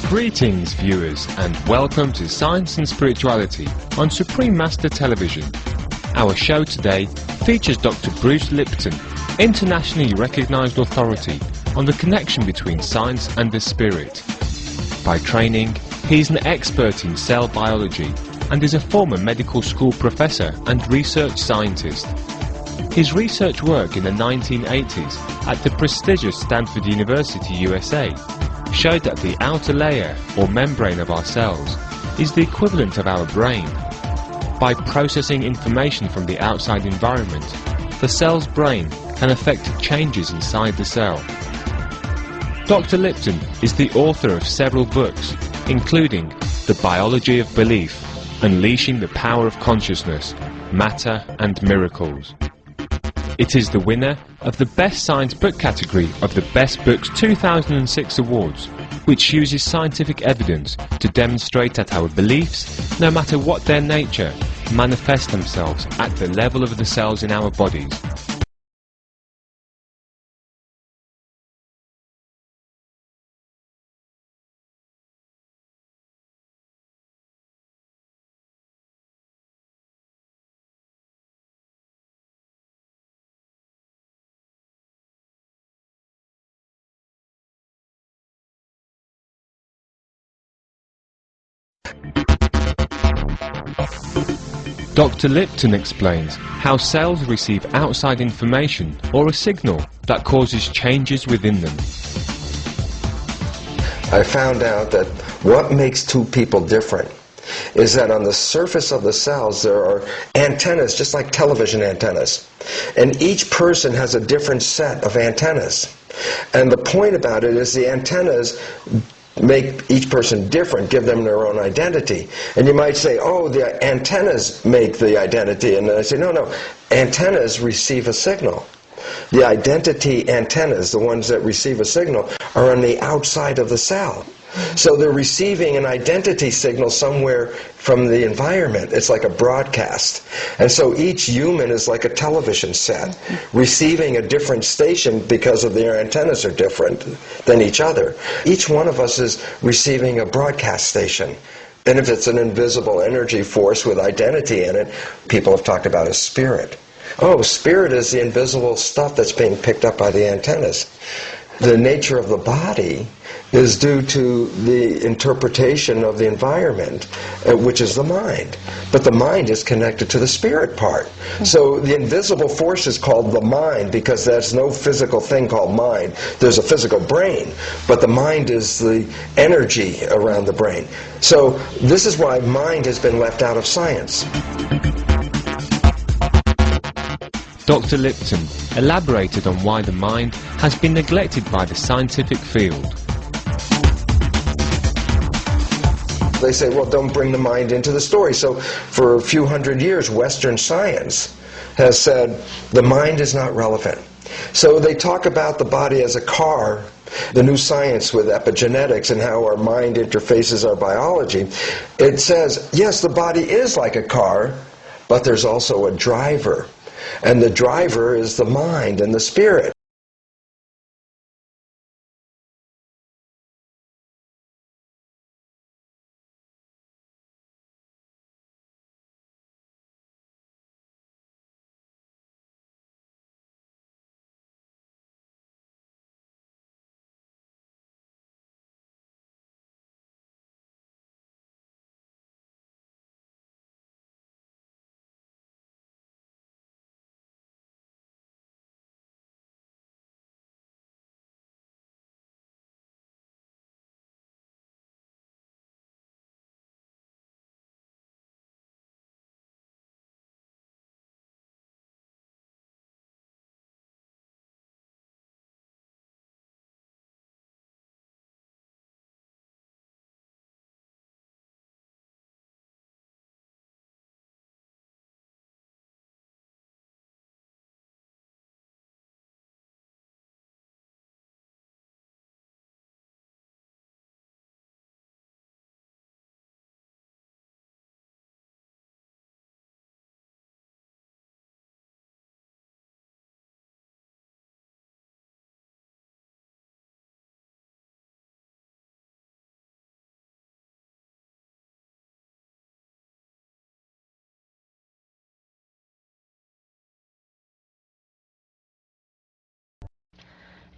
Greetings viewers and welcome to Science and Spirituality on Supreme Master Television. Our show today features Dr. Bruce Lipton, internationally recognized authority on the connection between science and the spirit. By training, he is an expert in cell biology and is a former medical school professor and research scientist. His research work in the 1980s at the prestigious Stanford University, USA, showed that the outer layer or membrane of our cells is the equivalent of our brain. By processing information from the outside environment, the cell's brain can affect changes inside the cell. Dr. Lipton is the author of several books, including The Biology of Belief, Unleashing the Power of Consciousness, Matter and Miracles. It is the winner of the Best Science Book category of the Best Books 2006 Awards, which uses scientific evidence to demonstrate that our beliefs, no matter what their nature, manifest themselves at the level of the cells in our bodies. Dr. Lipton explains how cells receive outside information or a signal that causes changes within them. I found out that what makes two people different is that on the surface of the cells there are antennas, just like television antennas. And each person has a different set of antennas. And the point about it is the antennas make each person different, give them their own identity. And you might say, oh, the antennas make the identity. And then I say, no, antennas receive a signal. The identity antennas, the ones that receive a signal, are on the outside of the cell. So they're receiving an identity signal somewhere from the environment. It's like a broadcast. And so each human is like a television set, receiving a different station because of their antennas are different than each other. Each one of us is receiving a broadcast station. And if it's an invisible energy force with identity in it, people have talked about a spirit. Oh, spirit is the invisible stuff that's being picked up by the antennas. The nature of the body is due to the interpretation of the environment, which is the mind. But the mind is connected to the spirit part. So the invisible force is called the mind because there's no physical thing called mind. There's a physical brain, but the mind is the energy around the brain. So this is why mind has been left out of science. Dr. Lipton elaborated on why the mind has been neglected by the scientific field. They say, well, don't bring the mind into the story. So for a few hundred years, Western science has said the mind is not relevant. So they talk about the body as a car. The new science with epigenetics and how our mind interfaces our biology, it says, yes, the body is like a car, but there's also a driver. And the driver is the mind and the spirit.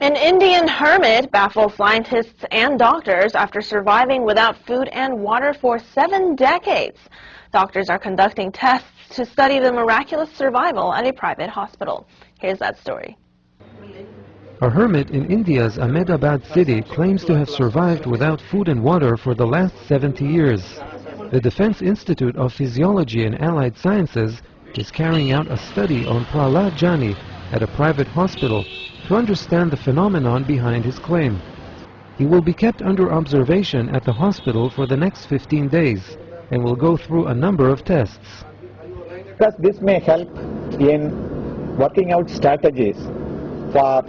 An Indian hermit baffles scientists and doctors after surviving without food and water for 7 decades. Doctors are conducting tests to study the miraculous survival at a private hospital. Here's that story. A hermit in India's Ahmedabad city claims to have survived without food and water for the last 70 years. The Defense Institute of Physiology and Allied Sciences is carrying out a study on Prahlad Jani at a private hospital to understand the phenomenon behind his claim. He will be kept under observation at the hospital for the next 15 days and will go through a number of tests. Because this may help in working out strategies for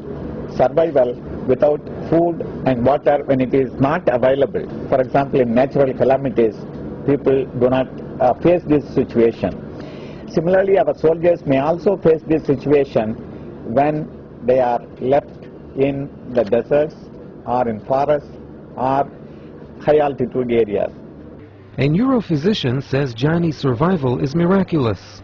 survival without food and water when it is not available. For example, in natural calamities, people do not face this situation. Similarly, our soldiers may also face this situation when they are left in the deserts or in forests or high altitude areas. A neurophysician says Jani's survival is miraculous.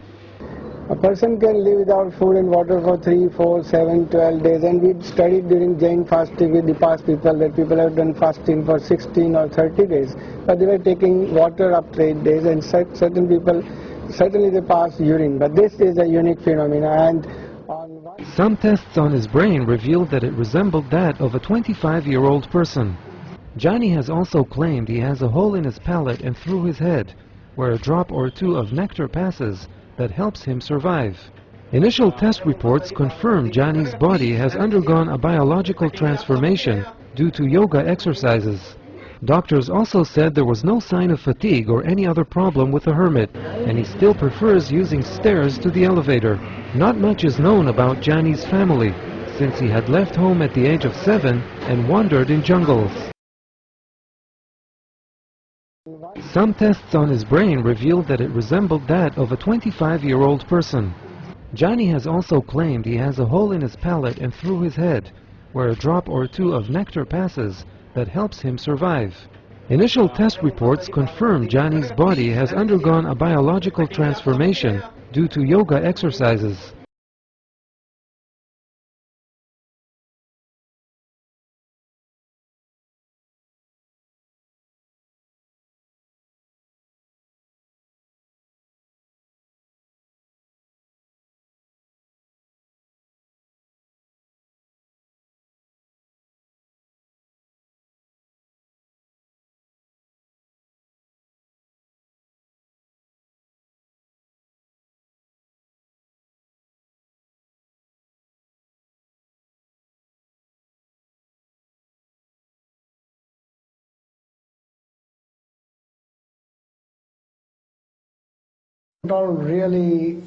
A person can live without food and water for 3, 4, 7, 12 days, and we studied during Jain fasting with the past people that people have done fasting for 16 or 30 days, but they were taking water up to 8 days, and certain people, certainly they pass urine, but this is a unique phenomenon. And some tests on his brain revealed that it resembled that of a 25-year-old person. Jani has also claimed he has a hole in his palate and through his head, where a drop or two of nectar passes that helps him survive. Initial test reports confirm Jani's body has undergone a biological transformation due to yoga exercises. Doctors also said there was no sign of fatigue or any other problem with the hermit, and he still prefers using stairs to the elevator. Not much is known about Jani's family, since he had left home at the age of 7 and wandered in jungles. Some tests on his brain revealed that it resembled that of a 25-year-old person. Jani has also claimed he has a hole in his palate and through his head, where a drop or two of nectar passes that helps him survive. Initial test reports confirm Jani's body has undergone a biological transformation due to yoga exercises. all really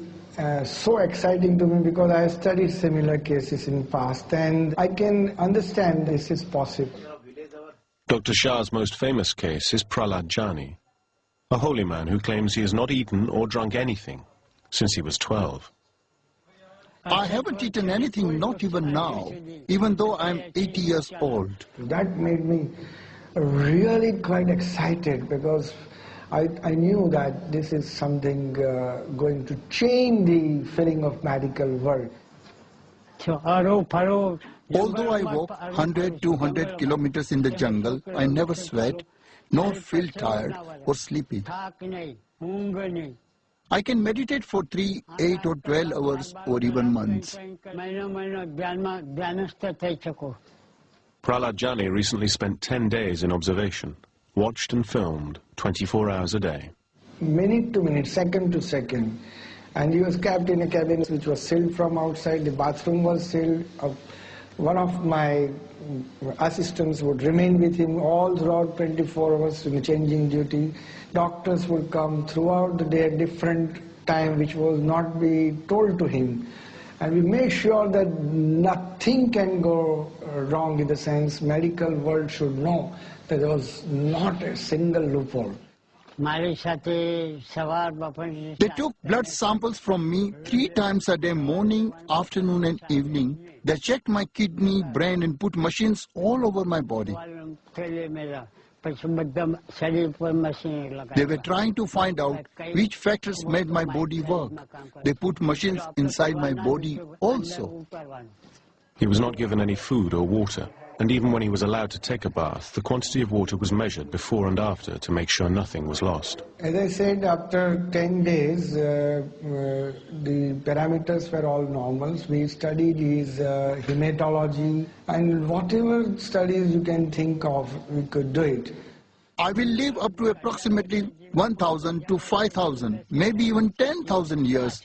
so exciting to me because I have studied similar cases in the past and I can understand this is possible. Dr. Shah's most famous case is Prahlad Jani, a holy man who claims he has not eaten or drunk anything since he was 12. I haven't eaten anything, not even now, even though I'm 80 years old. That made me really quite excited because I knew that this is something going to change the feeling of medical world. Although I walk 100, 200 kilometers in the jungle, I never sweat, nor feel tired or sleepy. I can meditate for 3, 8 or 12 hours or even months. Prahlad Jani recently spent 10 days in observation, watched and filmed 24 hours a day. Minute to minute, second to second. And he was kept in a cabin which was sealed from outside. The bathroom was sealed. One of my assistants would remain with him all throughout 24 hours in changing duty. Doctors would come throughout the day at different time which will not be told to him. And we make sure that nothing can go wrong in the sense medical world should know that there was not a single loophole. They took blood samples from me 3 times a day, morning, afternoon and evening. They checked my kidney, brain and put machines all over my body. They were trying to find out which factors made my body work. They put machines inside my body also. He was not given any food or water, and even when he was allowed to take a bath, the quantity of water was measured before and after to make sure nothing was lost. As I said, after 10 days, the parameters were all normal. We studied his hematology, and whatever studies you can think of, we could do it. I will live up to approximately 1,000 to 5,000, maybe even 10,000 years.